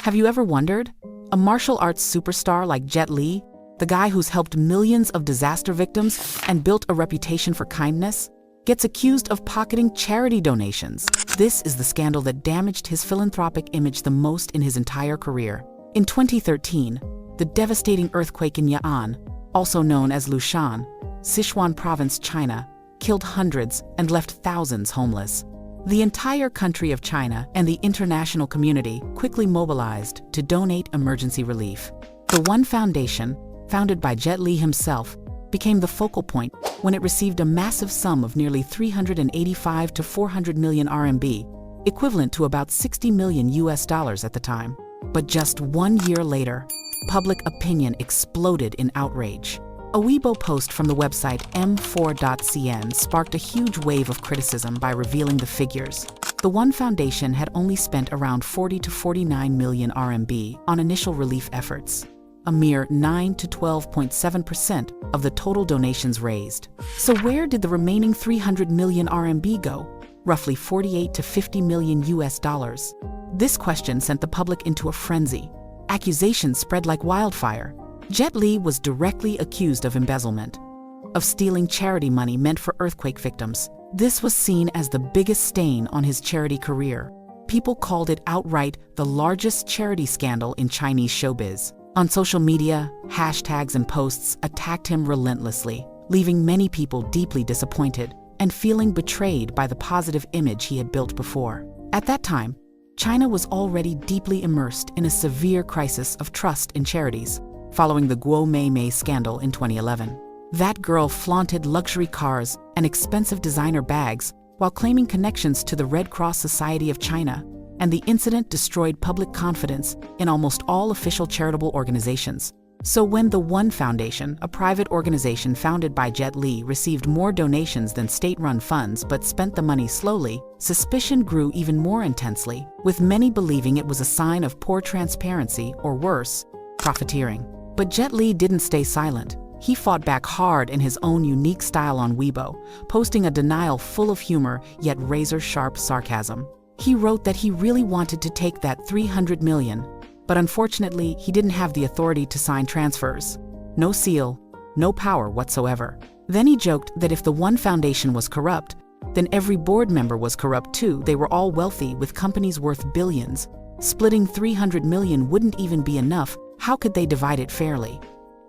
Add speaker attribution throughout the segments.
Speaker 1: Have you ever wondered? A martial arts superstar like Jet Li, the guy who's helped millions of disaster victims and built a reputation for kindness, gets accused of pocketing charity donations. This is the scandal that damaged his philanthropic image the most in his entire career. In 2013, the devastating earthquake in Yuan, also known as Lushan, Sichuan province, China, killed hundreds and left thousands homeless. The entire country of China and the international community quickly mobilized to donate emergency relief. The Yuan Foundation, founded by Jet Li himself, became the focal point when it received a massive sum of nearly 385 to 400 million RMB, equivalent to about $60 million at the time. But just 1 year later, public opinion exploded in outrage. A Weibo post from the website m4.cn sparked a huge wave of criticism by revealing the figures. The Yuan Foundation had only spent around 40 to 49 million RMB on initial relief efforts, a mere 9 to 12.7% of the total donations raised. So where did the remaining 300 million RMB go? Roughly 48 to 50 million dollars. This question sent the public into a frenzy. Accusations spread like wildfire. Jet Li was directly accused of embezzlement, of stealing charity money meant for earthquake victims. This was seen as the biggest stain on his charity career. People called it outright the largest charity scandal in Chinese showbiz. On social media, hashtags and posts attacked him relentlessly, leaving many people deeply disappointed and feeling betrayed by the positive image he had built before. At that time, China was already deeply immersed in a severe crisis of trust in charities, following the Guo Mei scandal in 2011. That girl flaunted luxury cars and expensive designer bags while claiming connections to the Red Cross Society of China, and the incident destroyed public confidence in almost all official charitable organizations. So when the Yuan Foundation, a private organization founded by Jet Li, received more donations than state-run funds but spent the money slowly, suspicion grew even more intensely, with many believing it was a sign of poor transparency or worse, profiteering. But Jet Li didn't stay silent. He fought back hard in his own unique style on Weibo, posting a denial full of humor yet razor-sharp sarcasm. He wrote that he really wanted to take that 300 million, but unfortunately he didn't have the authority to sign transfers. No seal, no power whatsoever. Then he joked that if the Yuan Foundation was corrupt, then every board member was corrupt too. They were all wealthy with companies worth billions. Splitting 300 million wouldn't even be enough. How could they divide it fairly?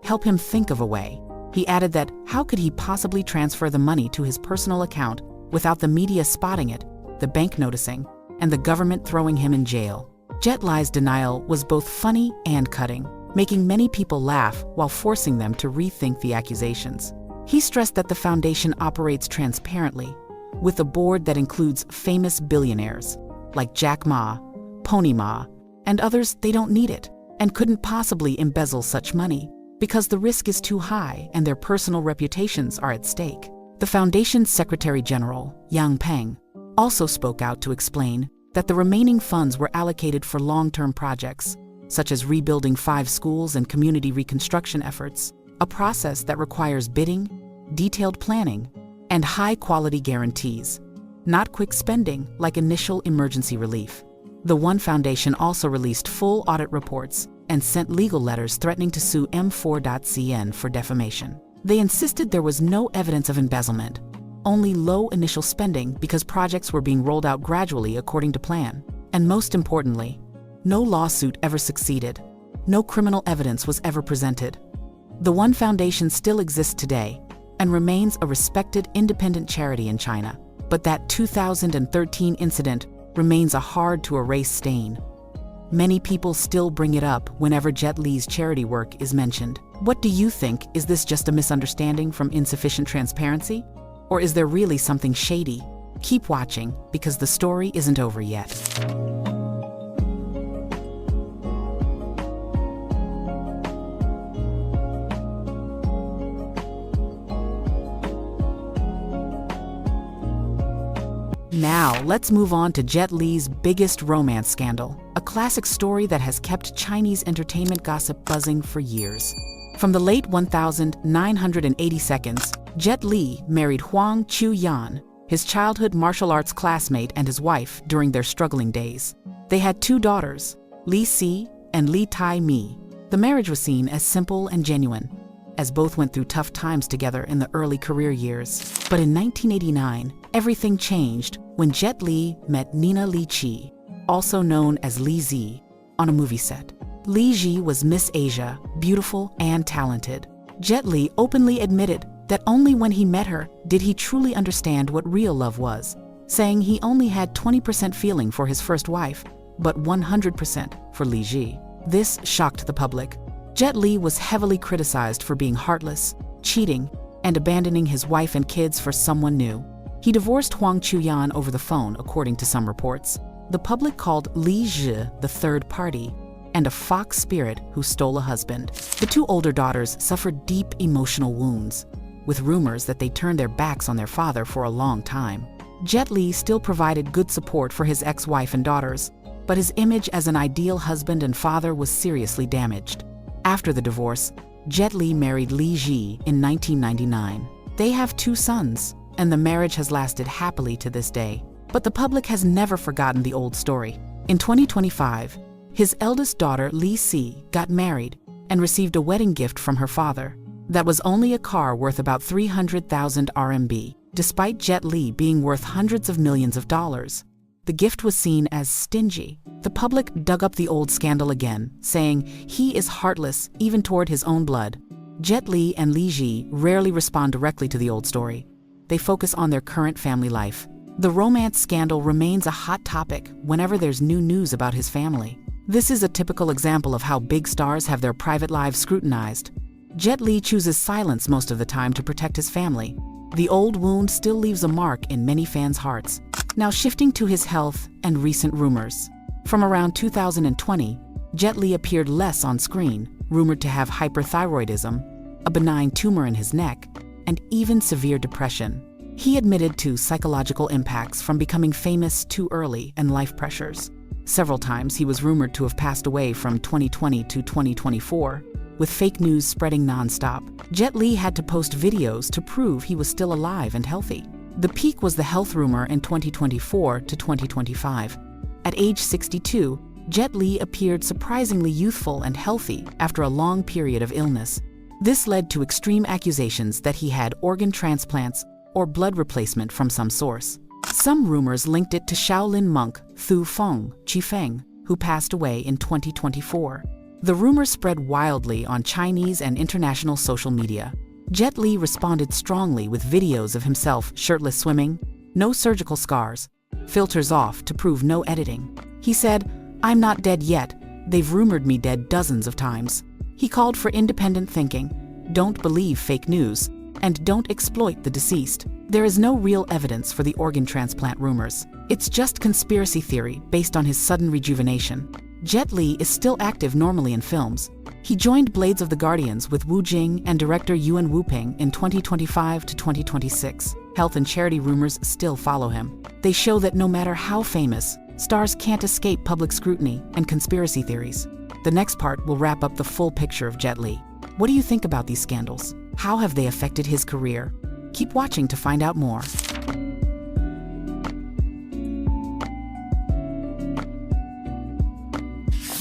Speaker 1: Help him think of a way. He added that how could he possibly transfer the money to his personal account without the media spotting it, the bank noticing, and the government throwing him in jail? Jet Li's denial was both funny and cutting, making many people laugh while forcing them to rethink the accusations. He stressed that the foundation operates transparently, with a board that includes famous billionaires like Jack Ma, Pony Ma, and others. They don't need it and couldn't possibly embezzle such money because the risk is too high and their personal reputations are at stake. The foundation's Secretary General, Yang Peng, also spoke out to explain that the remaining funds were allocated for long-term projects, such as rebuilding 5 schools and community reconstruction efforts, a process that requires bidding, detailed planning, and high-quality guarantees, not quick spending like initial emergency relief. The Yuan Foundation also released full audit reports and sent legal letters threatening to sue m4.cn for defamation. They insisted there was no evidence of embezzlement, only low initial spending because projects were being rolled out gradually according to plan. And most importantly, no lawsuit ever succeeded. No criminal evidence was ever presented. The Yuan Foundation still exists today and remains a respected independent charity in China. But that 2013 incident remains a hard-to-erase stain. Many people still bring it up whenever Jet Li's charity work is mentioned. What do you think? Is this just a misunderstanding from insufficient transparency? Or is there really something shady? Keep watching, because the story isn't over yet. Now, let's move on to Jet Li's biggest romance scandal, a classic story that has kept Chinese entertainment gossip buzzing for years. From the late 1980s, Jet Li married Huang Chuyan, his childhood martial arts classmate and his wife during their struggling days. They had 2 daughters, Li Si and Li Tai Mi. The marriage was seen as simple and genuine, as both went through tough times together in the early career years. But in 1989, everything changed when Jet Li met Nina Li Chi, also known as Li Zi, on a movie set. Li Zi was Miss Asia, beautiful and talented. Jet Li openly admitted that only when he met her did he truly understand what real love was, saying he only had 20% feeling for his first wife, but 100% for Li Zi. This shocked the public. Jet Li was heavily criticized for being heartless, cheating, and abandoning his wife and kids for someone new. He divorced Huang Chuyan over the phone, according to some reports. The public called Li Zi the third party and a fox spirit who stole a husband. The two older daughters suffered deep emotional wounds, with rumors that they turned their backs on their father for a long time. Jet Li still provided good support for his ex-wife and daughters, but his image as an ideal husband and father was seriously damaged. After the divorce, Jet Li married Li Zi in 1999. They have 2 sons, and the marriage has lasted happily to this day. But the public has never forgotten the old story. In 2025, his eldest daughter, Li Si, got married and received a wedding gift from her father. That was only a car worth about 300,000 RMB, despite Jet Li being worth hundreds of millions of dollars. The gift was seen as stingy. The public dug up the old scandal again, saying he is heartless even toward his own blood. Jet Li and Li Zi rarely respond directly to the old story. They focus on their current family life. The romance scandal remains a hot topic whenever there's new news about his family. This is a typical example of how big stars have their private lives scrutinized. Jet Li chooses silence most of the time to protect his family. The old wound still leaves a mark in many fans' hearts. Now shifting to his health and recent rumors. From around 2020, Jet Li appeared less on screen, rumored to have hyperthyroidism, a benign tumor in his neck, and even severe depression. He admitted to psychological impacts from becoming famous too early and life pressures. Several times he was rumored to have passed away from 2020 to 2024, with fake news spreading nonstop. Jet Li had to post videos to prove he was still alive and healthy. The peak was the health rumor in 2024 to 2025. At age 62, Jet Li appeared surprisingly youthful and healthy after a long period of illness. This led to extreme accusations that he had organ transplants or blood replacement from some source. Some rumors linked it to Shaolin monk Thu Feng Chifeng, who passed away in 2024. The rumors spread wildly on Chinese and international social media. Jet Li responded strongly with videos of himself shirtless swimming, no surgical scars, filters off to prove no editing. He said, "I'm not dead yet. They've rumored me dead dozens of times." He called for independent thinking, don't believe fake news, and don't exploit the deceased. There is no real evidence for the organ transplant rumors. It's just conspiracy theory based on his sudden rejuvenation. Jet Li is still active normally in films. He joined Blades of the Guardians with Wu Jing and director Yuan Wuping in 2025 to 2026. Health and charity rumors still follow him. They show that no matter how famous, stars can't escape public scrutiny and conspiracy theories. The next part will wrap up the full picture of Jet Li. What do you think about these scandals? How have they affected his career? Keep watching to find out more.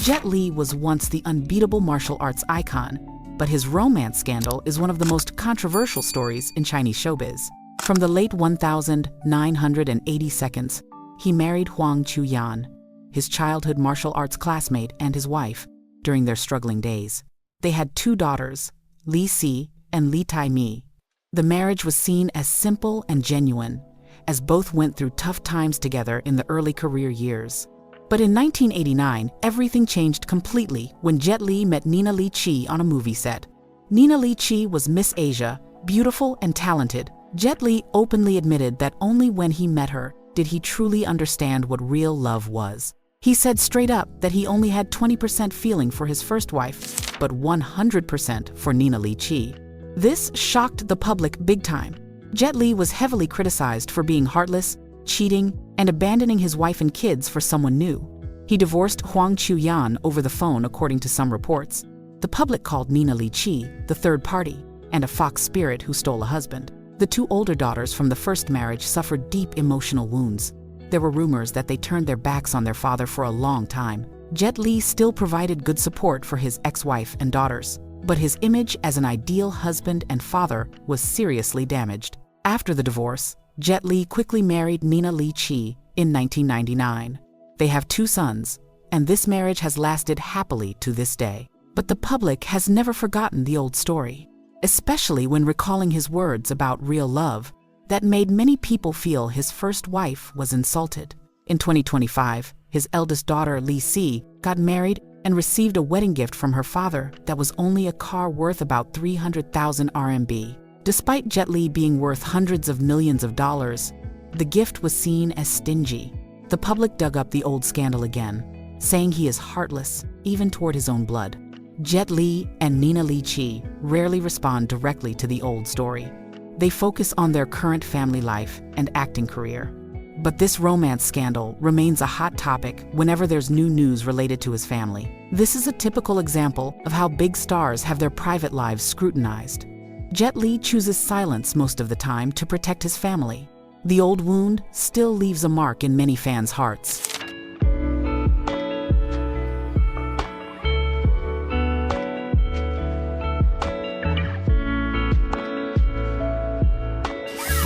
Speaker 1: Jet Li was once the unbeatable martial arts icon, but his romance scandal is one of the most controversial stories in Chinese showbiz. From the late 1980 seconds, he married Huang Chuyan, his childhood martial arts classmate and his wife, during their struggling days. They had 2 daughters, Li Si and Li Tai Mi. The marriage was seen as simple and genuine, as both went through tough times together in the early career years. But in 1989, everything changed completely when Jet Li met Nina Li Chi on a movie set. Nina Li Chi was Miss Asia, beautiful and talented. Jet Li openly admitted that only when he met her did he truly understand what real love was. He said straight up that he only had 20% feeling for his first wife, but 100% for Nina Li Chi. This shocked the public big time. Jet Li was heavily criticized for being heartless, cheating, and abandoning his wife and kids for someone new. He divorced Huang Chuyan over the phone, according to some reports. The public called Nina Li Chi the third party and a fox spirit who stole a husband. The 2 older daughters from the first marriage suffered deep emotional wounds. There were rumors that they turned their backs on their father for a long time. Jet Li still provided good support for his ex-wife and daughters, but his image as an ideal husband and father was seriously damaged. After the divorce, Jet Li quickly married Nina Li Chi in 1999. They have 2 sons, and this marriage has lasted happily to this day. But the public has never forgotten the old story, especially when recalling his words about real love that made many people feel his first wife was insulted. In 2025, his eldest daughter, Li Si, got married and received a wedding gift from her father that was only a car worth about 300,000 RMB. Despite Jet Li being worth hundreds of millions of dollars, the gift was seen as stingy. The public dug up the old scandal again, saying he is heartless, even toward his own blood. Jet Li and Nina Li Chi rarely respond directly to the old story. They focus on their current family life and acting career. But this romance scandal remains a hot topic whenever there's new news related to his family. This is a typical example of how big stars have their private lives scrutinized. Jet Li chooses silence most of the time to protect his family. The old wound still leaves a mark in many fans' hearts.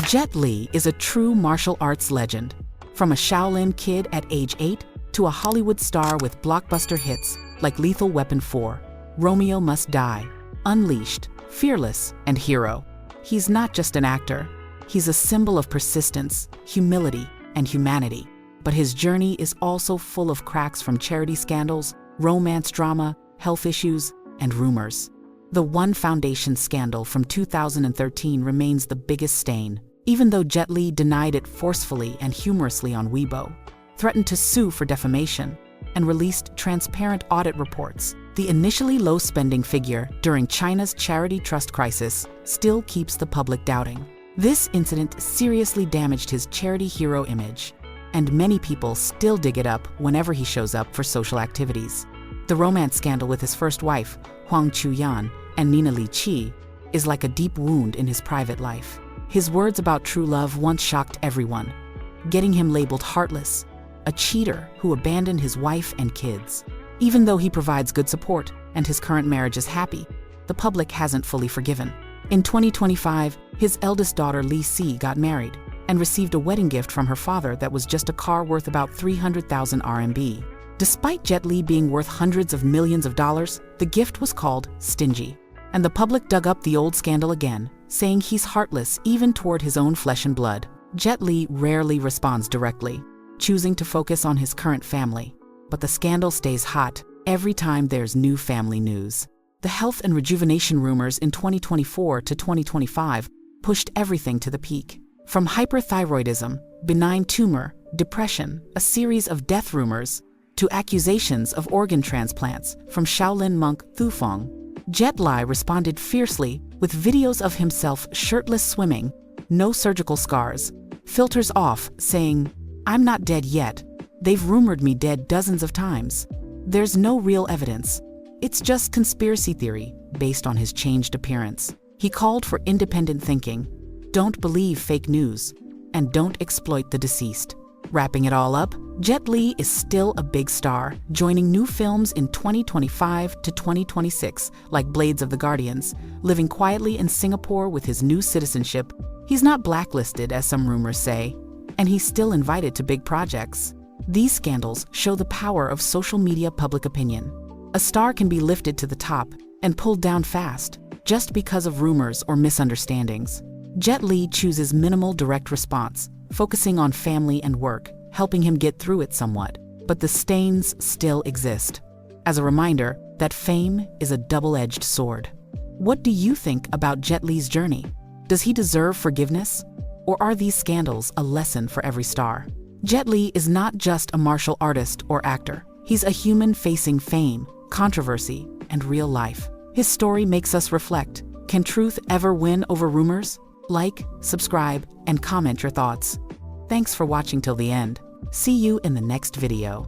Speaker 1: Jet Li is a true martial arts legend. From a Shaolin kid at age 8 to a Hollywood star with blockbuster hits like Lethal Weapon 4, Romeo Must Die, Unleashed, Fearless, and Hero. He's not just an actor. He's a symbol of persistence, humility, and humanity. But his journey is also full of cracks from charity scandals, romance drama, health issues, and rumors. The One Foundation scandal from 2013 remains the biggest stain, even though Jet Li denied it forcefully and humorously on Weibo, threatened to sue for defamation, and released transparent audit reports. The initially low spending figure during China's charity trust crisis still keeps the public doubting. This incident seriously damaged his charity hero image, and many people still dig it up whenever he shows up for social activities. The romance scandal with his first wife, Yuan, and Nina Li Chi, is like a deep wound in his private life. His words about true love once shocked everyone, getting him labeled heartless, a cheater who abandoned his wife and kids. Even though he provides good support and his current marriage is happy, the public hasn't fully forgiven. In 2025, his eldest daughter Li Si got married and received a wedding gift from her father that was just a car worth about 300,000 RMB. Despite Jet Li being worth hundreds of millions of dollars, the gift was called stingy. And the public dug up the old scandal again, saying he's heartless even toward his own flesh and blood. Jet Li rarely responds directly, choosing to focus on his current family. But the scandal stays hot every time there's new family news. The health and rejuvenation rumors in 2024 to 2025 pushed everything to the peak. From hyperthyroidism, benign tumor, depression, a series of death rumors, to accusations of organ transplants from Shaolin monk Thufeng, Jet Li responded fiercely with videos of himself shirtless swimming, no surgical scars, filters off, saying, "I'm not dead yet. They've rumored me dead dozens of times. There's no real evidence. It's just conspiracy theory based on his changed appearance." He called for independent thinking, don't believe fake news, and don't exploit the deceased. Wrapping it all up, Jet Li is still a big star, joining new films in 2025 to 2026 like Blades of the Guardians, living quietly in Singapore with his new citizenship. He's not blacklisted as some rumors say, and he's still invited to big projects. These scandals show the power of social media public opinion. A star can be lifted to the top and pulled down fast, just because of rumors or misunderstandings. Jet Li chooses minimal direct response, focusing on family and work, helping him get through it somewhat. But the stains still exist. As a reminder that fame is a double-edged sword. What do you think about Jet Li's journey? Does he deserve forgiveness? Or are these scandals a lesson for every star? Jet Li is not just a martial artist or actor. He's a human facing fame, controversy, and real life. His story makes us reflect. Can truth ever win over rumors? Like, subscribe, and comment your thoughts. Thanks for watching till the end. See you in the next video.